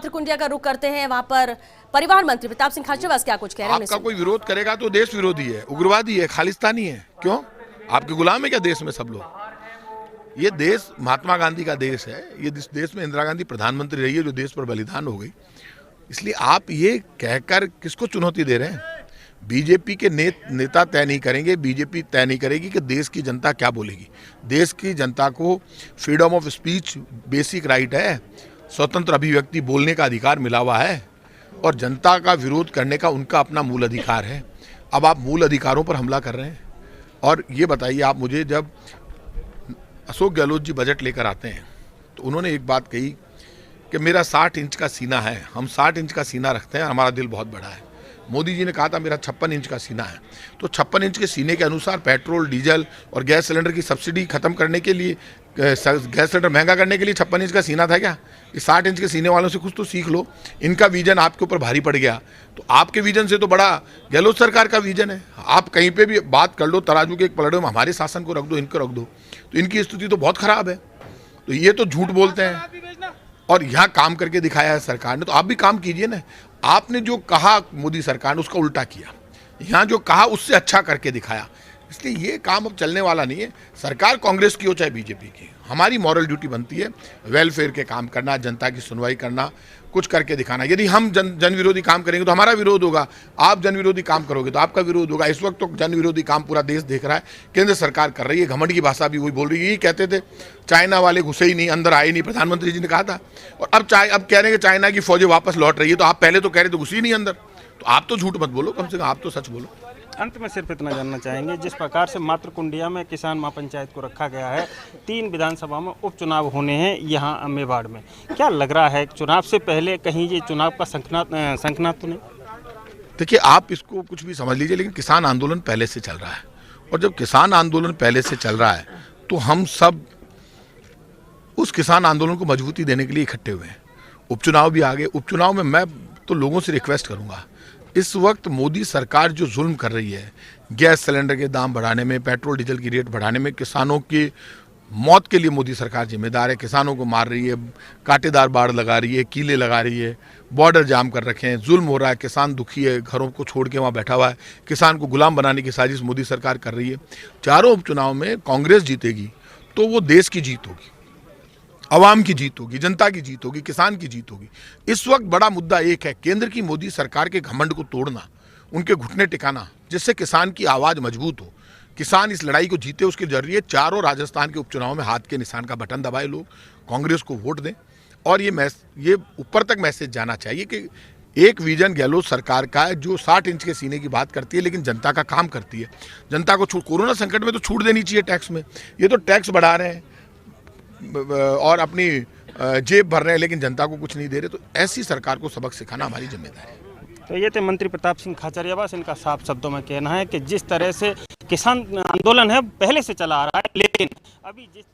कुंडिया का रुख करते हैं, वहां पर परिवहन मंत्री प्रताप सिंह खाचरियावास क्या कुछ कह रहे हैं। आपका कोई विरोध करेगा तो देश विरोधी है, उग्रवादी है, खालिस्तानी है। क्यों? आपके गुलाम है क्या देश में सब लोग? ये देश महात्मा गांधी का देश है। ये देश में इंदिरा गांधी प्रधानमंत्री रही है जो देश पर बलिदान हो गई। इसलिए आप ये कहकर किसको चुनौती दे रहे हैं? बीजेपी के नेता तय नहीं करेंगे, बीजेपी तय नहीं करेगी कि देश की जनता क्या बोलेगी। देश की जनता को freedom of speech basic right है, स्वतंत्र अभिव्यक्ति बोलने का अधिकार मिला हुआ है और जनता का विरोध करने का उनका अपना मूल अधिकार है। अब आप मूल अधिकारों पर हमला कर रहे हैं। और ये बताइए आप मुझे, जब अशोक गहलोत जी बजट लेकर आते हैं तो उन्होंने एक बात कही कि मेरा 60 इंच का सीना है, हम 60 इंच का सीना रखते हैं, हमारा दिल बहुत बड़ा है। मोदी जी ने कहा था मेरा 56 इंच का सीना है। तो 56 इंच के सीने के अनुसार पेट्रोल, डीजल और गैस सिलेंडर की सब्सिडी खत्म करने के लिए, गैस सिलेंडर महंगा करने के लिए 56 इंच का सीना था क्या? इस 60 इंच के सीने वालों से कुछ तो सीख लो। इनका विजन आपके ऊपर भारी पड़ गया तो आपके विजन से तो बड़ा गहलोत सरकार का विजन है। आप कहीं पे भी बात कर लो, तराजू के एक पलड़े में हमारे शासन को रख दो, इनको रख दो, तो इनकी स्थिति तो बहुत खराब है। तो ये तो झूठ बोलते हैं और यहाँ काम करके दिखाया है सरकार ने, तो आप भी काम कीजिए ना। आपने जो कहा मोदी सरकार ने उसका उल्टा किया, यहाँ जो कहा उससे अच्छा करके दिखाया। इसलिए ये काम अब चलने वाला नहीं है। सरकार कांग्रेस की हो चाहे बीजेपी की, हमारी मॉरल ड्यूटी बनती है वेलफेयर के काम करना, जनता की सुनवाई करना, कुछ करके दिखाना। यदि हम जन विरोधी काम करेंगे तो हमारा विरोध होगा, आप जन विरोधी काम करोगे तो आपका विरोध होगा। इस वक्त तो जन विरोधी काम पूरा देश देख रहा है, केंद्र सरकार कर रही है। घमंड की भाषा भी वही बोल रही है। यही कहते थे चाइना वाले घुसे ही नहीं, अंदर आए नहीं, प्रधानमंत्री जी ने कहा था। और अब कह रहे हैं कि चाइना की फौजें वापस लौट रही है, तो आप पहले तो कह रहे थे घुसी ही नहीं अंदर। तो आप तो झूठ मत बोलो, कम से कम आप तो सच बोलो। अंत में सिर्फ इतना जानना चाहेंगे, जिस प्रकार से मात्र कुंडिया में किसान महापंचायत को रखा गया है, 3 विधानसभा में उपचुनाव होने हैं यहाँ मेवाड़ में, क्या लग रहा है चुनाव से पहले कहीं ये चुनाव का संकनात तो नहीं? देखिए, आप इसको कुछ भी समझ लीजिए, लेकिन किसान आंदोलन पहले से चल रहा है और जब किसान आंदोलन पहले से चल रहा है तो हम सब उस किसान आंदोलन को मजबूती देने के लिए इकट्ठे हुए हैं। उपचुनाव भी आ गए। उपचुनाव में मैं तो लोगों से रिक्वेस्ट करूंगा, इस वक्त मोदी सरकार जो जुल्म कर रही है, गैस सिलेंडर के दाम बढ़ाने में, पेट्रोल डीजल की रेट बढ़ाने में, किसानों की मौत के लिए मोदी सरकार जिम्मेदार है। किसानों को मार रही है, कांटेदार बाड़ लगा रही है, कीले लगा रही है, बॉर्डर जाम कर रखे हैं, जुल्म हो रहा है, किसान दुखी है, घरों को छोड़ के वहाँ बैठा हुआ है, किसान को गुलाम बनाने की साजिश मोदी सरकार कर रही है। चारों उपचुनाव में कांग्रेस जीतेगी तो वो देश की जीत होगी, अवाम की जीत होगी, जनता की जीत होगी, किसान की जीत होगी। इस वक्त बड़ा मुद्दा एक है, केंद्र की मोदी सरकार के घमंड को तोड़ना, उनके घुटने टिकाना, जिससे किसान की आवाज मजबूत हो, किसान इस लड़ाई को जीते। उसके जरिए चारों राजस्थान के उपचुनाव में हाथ के निशान का बटन दबाए लोग, कांग्रेस को वोट दें। और ये ऊपर तक मैसेज जाना चाहिए कि एक विजन गहलोत सरकार का है जो 60 इंच के सीने की बात करती है लेकिन जनता का काम करती है। जनता को कोरोना संकट में तो छूट देनी चाहिए टैक्स में, ये तो टैक्स बढ़ा रहे हैं और अपनी जेब भर रहे हैं लेकिन जनता को कुछ नहीं दे रहे। तो ऐसी सरकार को सबक सिखाना हमारी जिम्मेदारी है। तो ये थे मंत्री प्रताप सिंह खाचरियावास। इनका साफ शब्दों में कहना है कि जिस तरह से किसान आंदोलन है पहले से चला आ रहा है, लेकिन अभी जिस